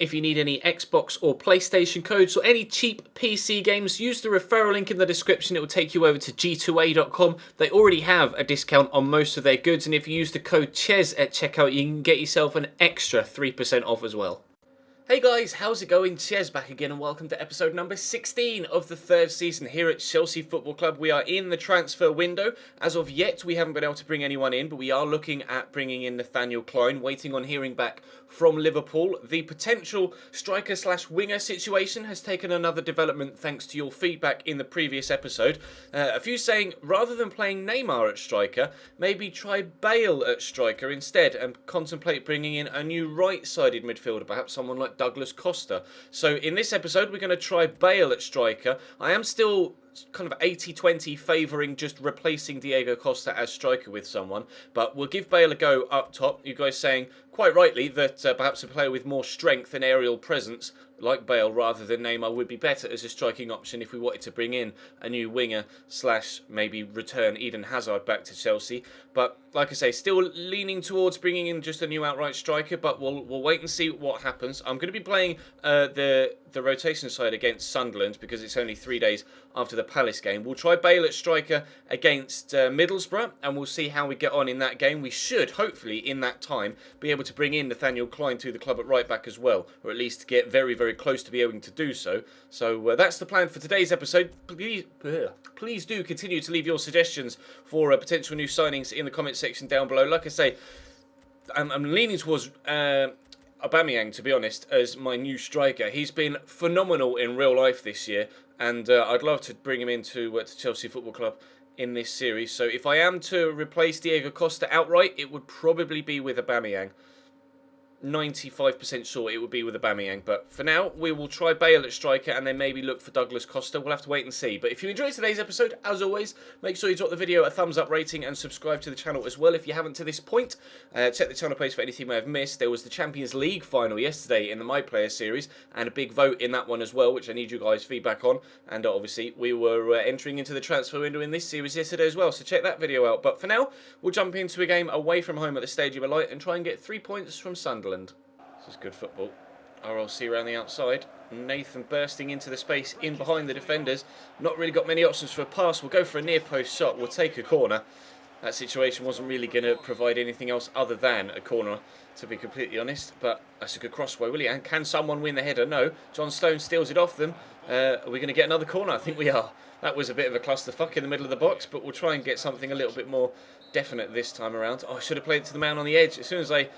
If you need any Xbox or PlayStation codes or any cheap PC games, use the referral link in the description. It will take you over to g2a.com. They already have a discount on most of their goods, and if you use the code CHES at checkout, you can get yourself an extra 3% off as well. Hey guys, how's it going? Ches back again and welcome to episode number 16 of the third season here at Chelsea Football Club. We are in the transfer window. As of yet, we haven't been able to bring anyone in, but we are looking at bringing in Nathaniel Klein, waiting on hearing back from Liverpool. The potential striker/winger situation has taken another development thanks to your feedback in the previous episode. A few saying, rather than playing Neymar at striker, maybe try Bale at striker instead and contemplate bringing in a new right-sided midfielder, perhaps someone like Douglas Costa. So in this episode, we're going to try Bale at striker. I am still kind of 80-20 favouring just replacing Diego Costa as striker with someone, but we'll give Bale a go up top. You guys saying, quite rightly, that perhaps a player with more strength and aerial presence like Bale rather than Neymar would be better as a striking option if we wanted to bring in a new winger / maybe return Eden Hazard back to Chelsea. But like I say, still leaning towards bringing in just a new outright striker, but we'll wait and see what happens. I'm going to be playing the rotation side against Sunderland because it's only 3 days after the Palace game. We'll try Bale at striker against Middlesbrough, and we'll see how we get on in that game. We should, hopefully, in that time, be able to bring in Nathaniel Klein to the club at right back as well, or at least get very, very close to be able to do so. So that's the plan for today's episode. Please do continue to leave your suggestions for potential new signings in the comment section down below. Like I say, I'm leaning towards Aubameyang, to be honest, as my new striker. He's been phenomenal in real life this year, and I'd love to bring him into to Chelsea Football Club in this series. So if I am to replace Diego Costa outright, it would probably be with Aubameyang. 95% sure it would be with Aubameyang, but for now we will try Bale at striker and then maybe look for Douglas Costa. We'll have to wait and see. But if you enjoyed today's episode, as always, make sure you drop the video a thumbs up rating and subscribe to the channel as well if you haven't to this point. Check the channel page for anything you may have missed. There was the Champions League final yesterday in the My Player series and a big vote in that one as well, which I need you guys' feedback on. And obviously we were entering into the transfer window in this series yesterday as well, so check that video out. But for now, we'll jump into a game away from home at the Stadium of Light and try and get 3 points from Sunderland. This is good football. RLC around the outside. Nathan bursting into the space in behind the defenders. Not really got many options for a pass. We'll go for a near post shot. We'll take a corner. That situation wasn't really going to provide anything else other than a corner, to be completely honest. But that's a good crossway, will he? And can someone win the header? No. John Stone steals it off them. Are we going to get another corner? I think we are. That was a bit of a clusterfuck in the middle of the box, but we'll try and get something a little bit more definite this time around. Oh, I should have played it to the man on the edge. As soon as I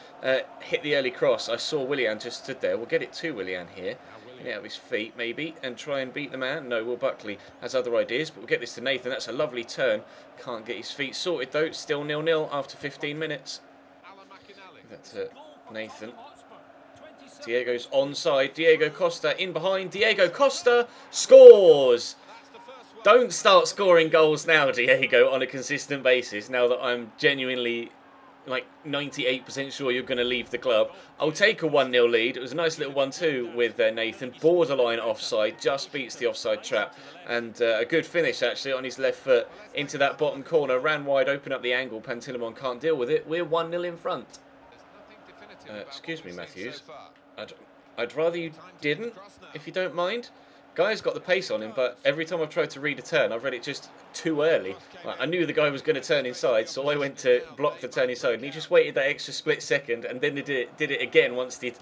hit the early cross, I saw Willian just stood there. We'll get it to Willian here. Get out of his feet, maybe, and try and beat the man. No, Will Buckley has other ideas, but we'll get this to Nathan. That's a lovely turn. Can't get his feet sorted, though. Still 0-0 after 15 minutes. That's Nathan. Diego's onside. Diego Costa in behind. Diego Costa scores! Don't start scoring goals now, Diego, on a consistent basis, now that I'm genuinely, like, 98% sure you're going to leave the club. I'll take a 1-0 lead. It was a nice little 1-2 with Nathan. Borderline offside, just beats the offside trap. And a good finish, actually, on his left foot into that bottom corner. Ran wide, open up the angle. Pantilimon can't deal with it. We're 1-0 in front. Excuse me, Matthews. I'd rather you didn't, if you don't mind. Guy's got the pace on him, but every time I've tried to read a turn, I've read it just too early. Like, I knew the guy was going to turn inside, so I went to block the turn inside, and he just waited that extra split second, and then did it again once he'd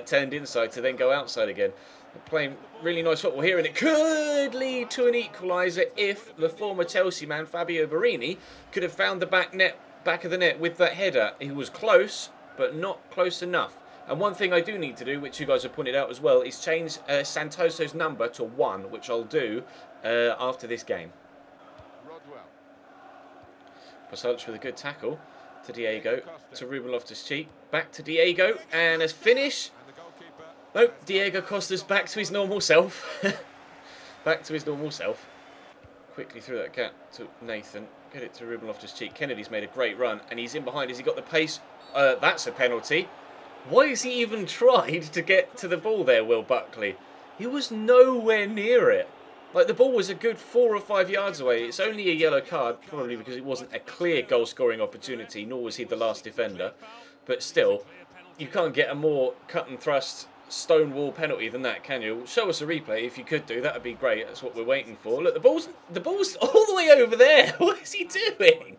turned inside to then go outside again. They're playing really nice football here, and it could lead to an equaliser if the former Chelsea man, Fabio Borini, could have found the back of the net with that header. He was close, but not close enough. And one thing I do need to do, which you guys have pointed out as well, is change Santoso's number to 1, which I'll do after this game. Pasalic with a good tackle to Diego, to Ruben Loftus-Cheek, back to Diego, and a finish. Nope, Diego Costa's back to his normal self. Back to his normal self. Quickly through that gap to Nathan, get it to Ruben Loftus-Cheek. Kennedy's made a great run, and he's in behind. Has he got the pace? That's a penalty. Why has he even tried to get to the ball there, Will Buckley? He was nowhere near it. Like, the ball was a good 4 or 5 yards away. It's only a yellow card, probably because it wasn't a clear goal-scoring opportunity, nor was he the last defender. But still, you can't get a more cut and thrust stonewall penalty than that, can you? Show us a replay if you could do. That would be great. That's what we're waiting for. Look, the ball's all the way over there. What is he doing?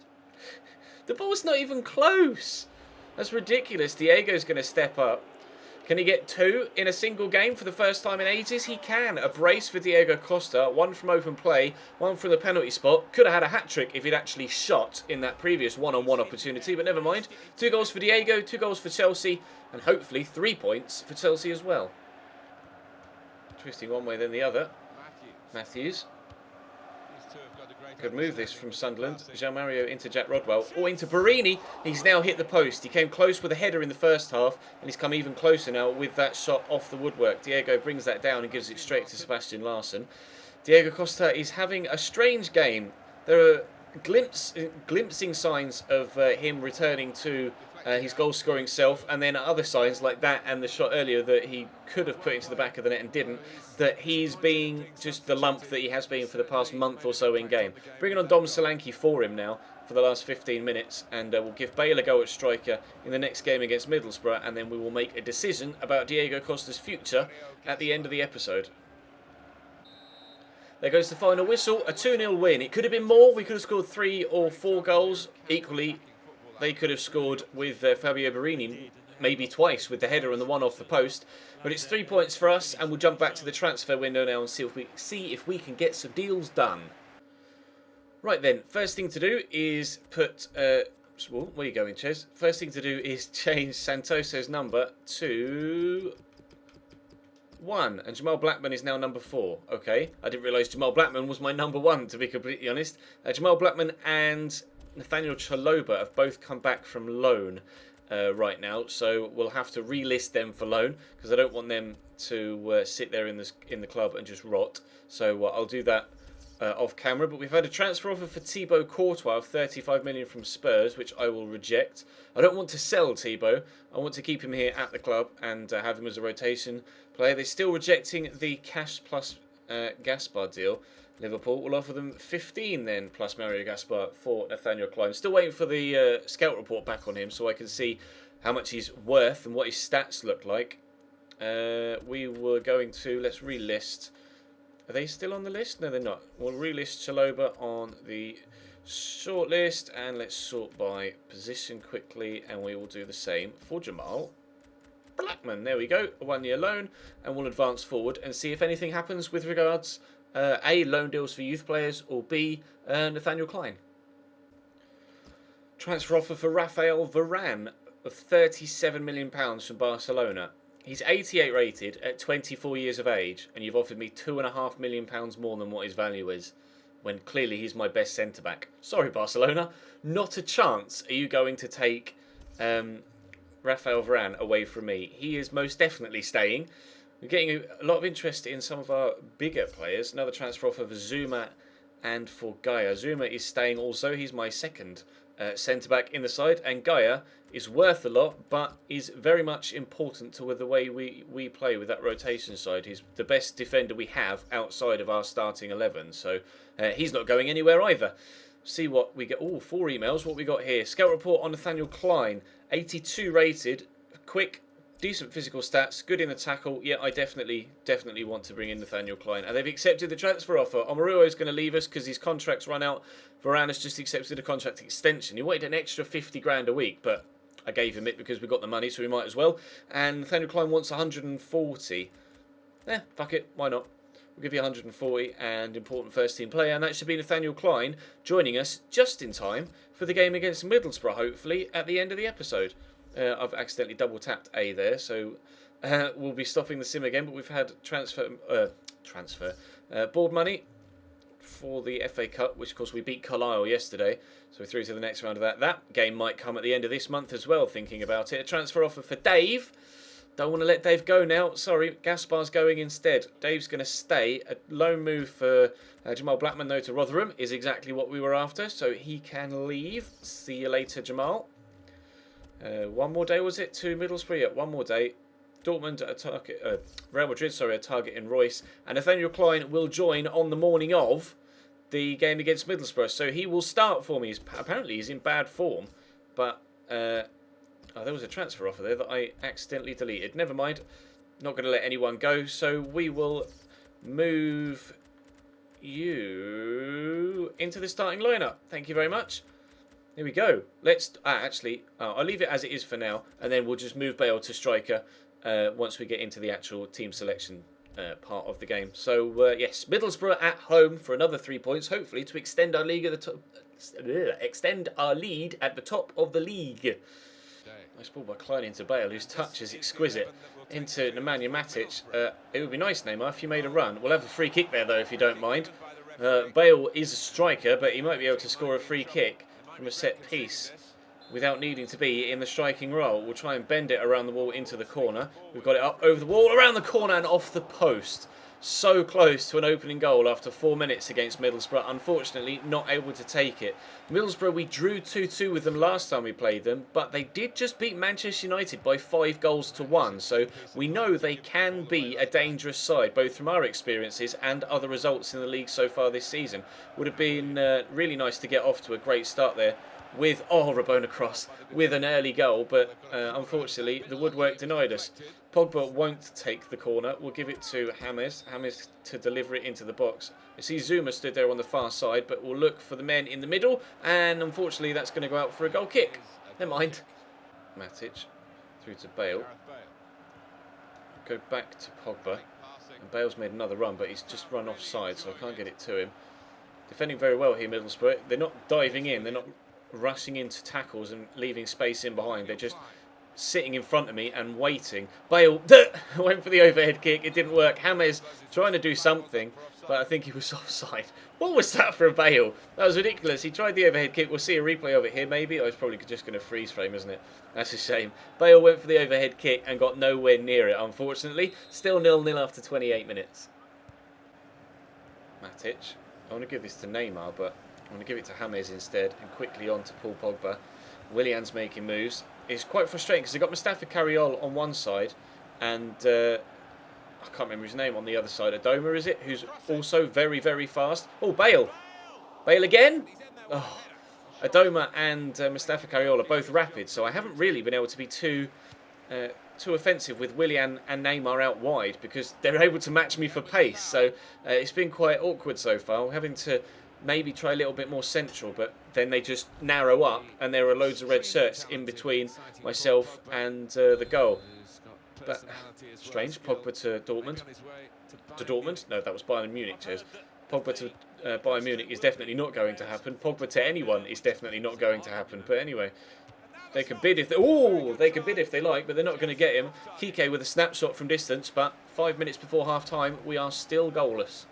The ball's not even close. That's ridiculous. Diego's going to step up. Can he get 2 in a single game for the first time in ages? He can. A brace for Diego Costa. 1 from open play. 1 from the penalty spot. Could have had a hat-trick if he'd actually shot in that previous one-on-one opportunity, but never mind. 2 goals for Diego, 2 goals for Chelsea, and hopefully 3 points for Chelsea as well. Twisting one way then the other. Matthews. Could move this from Sunderland. Jean-Mario into Jack Rodwell. Or into Barini. He's now hit the post. He came close with a header in the first half. And he's come even closer now with that shot off the woodwork. Diego brings that down and gives it straight to Sebastian Larsson. Diego Costa is having a strange game. There are glimpsing signs of him returning to his goal-scoring self, and then other signs like that and the shot earlier that he could have put into the back of the net and didn't, that he's being just the lump that he has been for the past month or so in game. Bringing on Dom Solanke for him now for the last 15 minutes, and we'll give Bale a go at striker in the next game against Middlesbrough, and then we will make a decision about Diego Costa's future at the end of the episode. There goes the final whistle, a 2-0 win. It could have been more. We could have scored 3 or 4 goals. Equally, they could have scored with Fabio Barini, maybe twice with the header and the one off the post. But it's 3 points for us, and we'll jump back to the transfer window now and see if we can get some deals done. Right then, first thing to do is put... where are you going, Ches? First thing to do is change Santoso's number to 1, and Jamal Blackman is now number 4. Okay, I didn't realise Jamal Blackman was my number 1, to be completely honest. Jamal Blackman and Nathaniel Chaloba have both come back from loan right now, so we'll have to relist them for loan because I don't want them to sit there in the club and just rot. So I'll do that off camera. But we've had a transfer offer for Thibaut Courtois of 35 million from Spurs, which I will reject. I don't want to sell Thibaut. I want to keep him here at the club and have him as a rotation player. They're still rejecting the cash plus Gaspar deal. Liverpool will offer them 15 then, plus Mario Gaspar for Nathaniel Klein. Still waiting for the scout report back on him so I can see how much he's worth and what his stats look like. We were going to, let's relist. Are they still on the list? No, they're not. We'll relist Chaloba on the short list, and let's sort by position quickly, and we will do the same for Jamal Blackman. There we go, a 1-year loan, and we'll advance forward and see if anything happens with regards A, loan deals for youth players, or B, Nathaniel Klein. Transfer offer for Rafael Varane of £37 million from Barcelona. He's 88 rated at 24 years of age, and you've offered me £2.5 million more than what his value is, when clearly he's my best centre-back. Sorry, Barcelona, not a chance are you going to take Rafael Varane away from me. He is most definitely staying. We're getting a lot of interest in some of our bigger players. Another transfer offer for Zuma and for Gaia. Zuma is staying also. He's my second centre-back in the side, and Gaia is worth a lot, but is very much important to the way we play with that rotation side. He's the best defender we have outside of our starting 11, so he's not going anywhere either. See what we get. Oh, 4 emails. What we got here. Scout report on Nathaniel Klein. 82 rated. Quick, decent physical stats. Good in the tackle. Yeah, I definitely want to bring in Nathaniel Klein. And they've accepted the transfer offer. Omaruo is going to leave us because his contract's run out. Varane has just accepted a contract extension. He wanted an extra 50 grand a week, but I gave him it because we got the money, so we might as well. And Nathaniel Klein wants 140. Fuck it. Why not? We'll give you 140 and important first team player, and that should be Nathaniel Klein joining us just in time for the game against Middlesbrough, hopefully, at the end of the episode. I've accidentally double tapped A there, so we'll be stopping the sim again, but we've had board money for the FA Cup, which of course we beat Carlisle yesterday, so we're through to the next round of that. That game might come at the end of this month as well, thinking about it. A transfer offer for Dave. Don't want to let Dave go now. Sorry, Gaspar's going instead. Dave's going to stay. A loan move for Jamal Blackman, though, to Rotherham is exactly what we were after, so he can leave. See you later, Jamal. One more day, was it, to Middlesbrough? Yeah, one more day. Dortmund at a target, Real Madrid, sorry, a target in Royce. And Nathaniel Klein will join on the morning of the game against Middlesbrough, so he will start for me. Apparently he's in bad form, but... oh, there was a transfer offer there that I accidentally deleted. Never mind. Not going to let anyone go, so we will move you into the starting lineup. Thank you very much. Here we go. Let's actually, I'll leave it as it is for now, and then we'll just move Bale to striker once we get into the actual team selection part of the game. So yes, Middlesbrough at home for another 3 points, hopefully to extend our league at the top. Extend our lead at the top of the league. Nice ball by Klein into Bale, whose touch is exquisite. Into Nemanja Matic. It would be nice, Neymar, if you made a run. We'll have a free kick there, though, if you don't mind. Bale is a striker, but he might be able to score a free kick from a set piece without needing to be in the striking role. We'll try and bend it around the wall into the corner. We've got it up over the wall, around the corner and off the post. So close to an opening goal after 4 minutes against Middlesbrough. Unfortunately, not able to take it. Middlesbrough, we drew 2-2 with them last time we played them, but they did just beat Manchester United by 5-1. So we know they can be a dangerous side, both from our experiences and other results in the league so far this season. Would have been really nice to get off to a great start there with, Rabona cross, with an early goal, but unfortunately the woodwork denied us. Pogba won't take the corner. We'll give it to James. James to deliver it into the box. I see Zuma stood there on the far side, but we'll look for the men in the middle, and unfortunately that's going to go out for a goal kick. Never mind. Matic through to Bale. Go back to Pogba. And Bale's made another run, but he's just run offside, so I can't get it to him. Defending very well here, Middlesbrough. They're not diving in. They're not rushing into tackles and leaving space in behind. They're just sitting in front of me and waiting. Bale went for the overhead kick. It didn't work. James trying to do something, but I think he was offside. What was that for a Bale? That was ridiculous. He tried the overhead kick. We'll see a replay of it here maybe. Oh, it's probably just going to freeze frame, isn't it? That's a shame. Bale went for the overhead kick and got nowhere near it, unfortunately. Still 0-0 after 28 minutes. Matic. I want to give this to Neymar, but I'm going to give it to James instead, and quickly on to Paul Pogba. Willian's making moves. It's quite frustrating because they've got Mustafa Carriol on one side, and I can't remember his name on the other side. Adoma, is it? Who's also very, very fast. Oh, Bale. Bale again? Oh, Adoma and Mustafa Carriol are both rapid, so I haven't really been able to be too offensive with Willian and Neymar out wide because they're able to match me for pace. So it's been quite awkward so far. I'm having to maybe try a little bit more central, but then they just narrow up and there are loads of red shirts in between myself and the goal. But strange. Pogba to Dortmund. To Dortmund? No, that was Bayern Munich, Ches. Pogba to Bayern Munich is definitely not going to happen. Pogba to anyone is definitely not going to happen. But anyway, they can bid if they can bid if they like, but they're not going to get him. Kike with a snapshot from distance, but 5 minutes before half time, we are still goalless.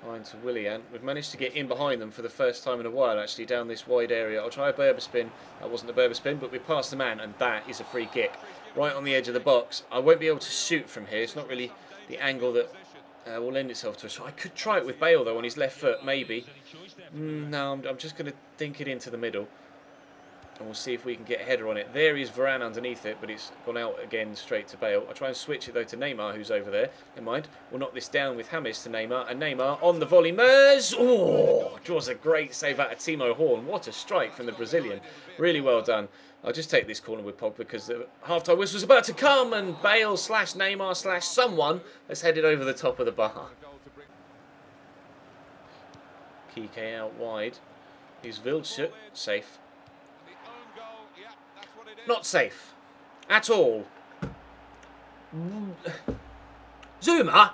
Line to Willian. We've managed to get in behind them for the first time in a while, actually, down this wide area. I'll try a Berber spin. That wasn't a Berber spin, but we passed the man, and that is a free kick. Right on the edge of the box. I won't be able to shoot from here. It's not really the angle that will lend itself to a shot. I could try it with Bale, though, on his left foot, maybe. No, I'm just going to dink it into the middle. And we'll see if we can get a header on it. There is Varane underneath it, but it's gone out again straight to Bale. I'll try and switch it, though, to Neymar, who's over there. Never mind. We'll knock this down with James to Neymar. And Neymar on the volley. Mers! Oh! Draws a great save out of Timo Horn. What a strike from the Brazilian. Really well done. I'll just take this corner with Pogba because the half-time whistle's about to come. And Bale / Neymar / someone has headed over the top of the bar. Kike out wide. He's Wildschut. Safe. Not safe. At all. Zuma?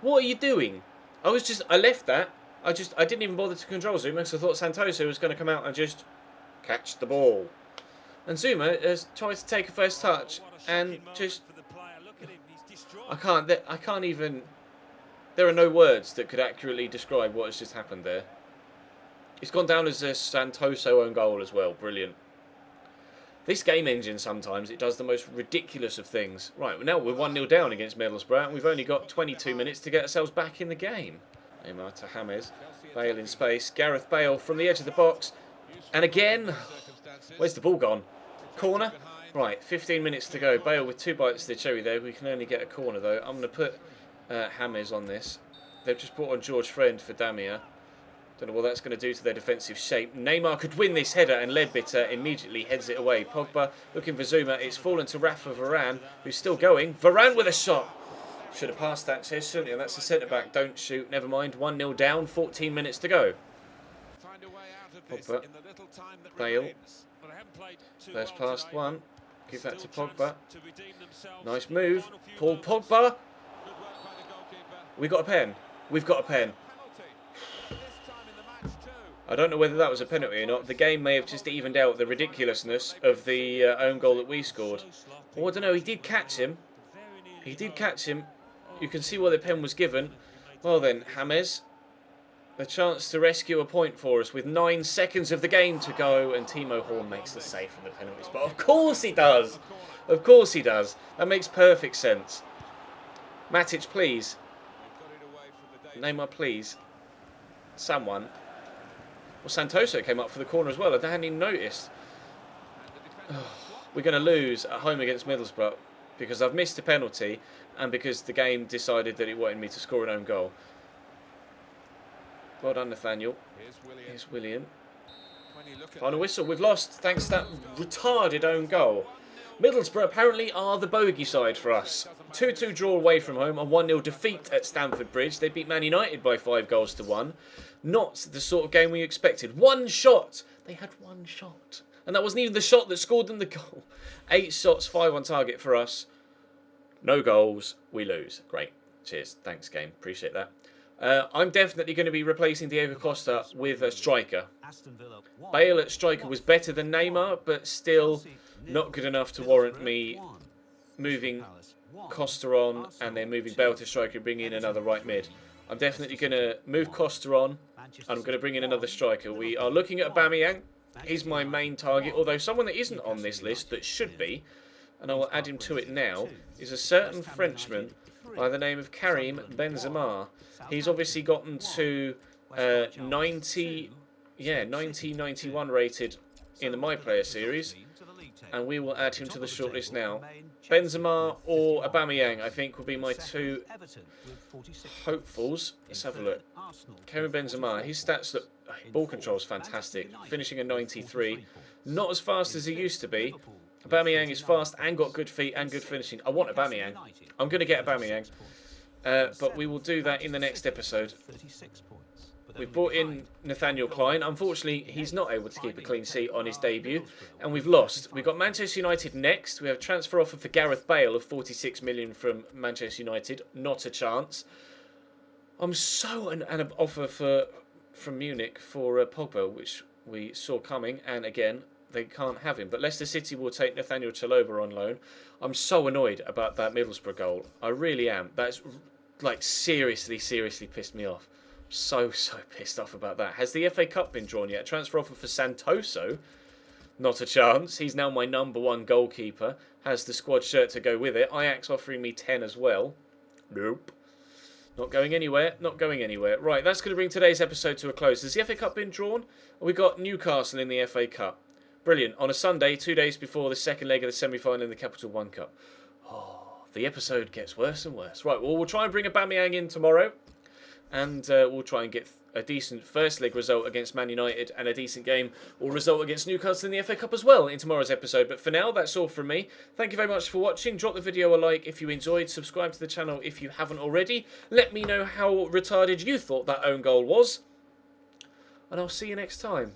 What are you doing? I left that. I didn't even bother to control Zuma because I thought Santoso was going to come out and just catch the ball. And Zuma has tried to take a first touch and just... I can't even... There are no words that could accurately describe what has just happened there. It's gone down as a Santoso own goal as well. Brilliant. This game engine, sometimes, it does the most ridiculous of things. Right, well, now we're 1-0 down against Middlesbrough, and we've only got 22 minutes to get ourselves back in the game. Neymar to James. Bale in space. Gareth Bale from the edge of the box. And again... Where's the ball gone? Corner? Right, 15 minutes to go. Bale with 2 bites of the cherry there. We can only get a corner, though. I'm going to put James on this. They've just brought on George Friend for Damia. Don't know what that's going to do to their defensive shape. Neymar could win this header and Ledbetter immediately heads it away. Pogba looking for Zuma. It's fallen to Rafa Varane, who's still going. Varane with a shot. Should have passed that, Chesnoid. That's the centre-back. Don't shoot. Never mind. 1-0 down. 14 minutes to go. Pogba. Bale. There's past one. Give that to Pogba. Nice move. Paul Pogba. We got a pen. We've got a pen. I don't know whether that was a penalty or not. The game may have just evened out the ridiculousness of the own goal that we scored. Oh, I don't know. He did catch him. He did catch him. You can see why the pen was given. Well then, James. A chance to rescue a point for us with 9 seconds of the game to go. And Timo Horn makes the save from the penalties. But of course he does. Of course he does. That makes perfect sense. Matic, please. Neymar, please. Someone. Well, Santoso came up for the corner as well. I hadn't even noticed. We're going to lose at home against Middlesbrough because I've missed a penalty and because the game decided that it wanted me to score an own goal. Well done, Nathaniel. Here's William. Final whistle. We've lost thanks to that retarded own goal. Middlesbrough apparently are the bogey side for us. 2-2 draw away from home, a 1-0 defeat at Stamford Bridge. They beat Man United by 5-1. Not the sort of game we expected. One shot. They had one shot. And that wasn't even the shot that scored them the goal. 8 shots, 5 on target for us. No goals. We lose. Great. Cheers. Thanks, game. Appreciate that. I'm definitely going to be replacing Diego Costa with a striker. Bale at striker was better than Neymar, but still not good enough to warrant me moving Costa on and then moving Bale to striker and bringing in another right mid. I'm definitely going to move Costa on and I'm going to bring in another striker. We are looking at Aubameyang. He's my main target, although someone that isn't on this list that should be, and I will add him to it now, is a certain Frenchman by the name of Karim Benzema. He's obviously gotten to 91 rated in the My Player series, and we will add him to the shortlist now. Benzema or Aubameyang, I think, will be my 2 hopefuls. Let's have a look. Karim Benzema, his stats look... Ball control is fantastic. Finishing a 93. Not as fast as he used to be. Aubameyang is fast and got good feet and good finishing. I want Aubameyang. I'm going to get Aubameyang. But we will do that in the next episode. We've brought in Nathaniel Klein. Unfortunately, he's not able to keep a clean sheet on his debut. And we've lost. We've got Manchester United next. We have a transfer offer for Gareth Bale of 46 million from Manchester United. Not a chance. I'm so... an offer from Munich for Pogba, which we saw coming. And again, they can't have him. But Leicester City will take Nathaniel Chalobah on loan. I'm so annoyed about that Middlesbrough goal. I really am. That's like seriously pissed me off. So pissed off about that. Has the FA Cup been drawn yet? A transfer offer for Santoso. Not a chance. He's now my #1 goalkeeper. Has the squad shirt to go with it. Ajax offering me 10 as well. Nope. Not going anywhere. Not going anywhere. Right, that's going to bring today's episode to a close. Has the FA Cup been drawn? We got Newcastle in the FA Cup. Brilliant. On a Sunday, 2 days before the second leg of the semi-final in the Capital One Cup. Oh, the episode gets worse and worse. Right, well, we'll try and bring Aubameyang in tomorrow. And we'll try and get a decent first leg result against Man United and a decent game or result against Newcastle in the FA Cup as well in tomorrow's episode. But for now, that's all from me. Thank you very much for watching. Drop the video a like if you enjoyed. Subscribe to the channel if you haven't already. Let me know how retarded you thought that own goal was. And I'll see you next time.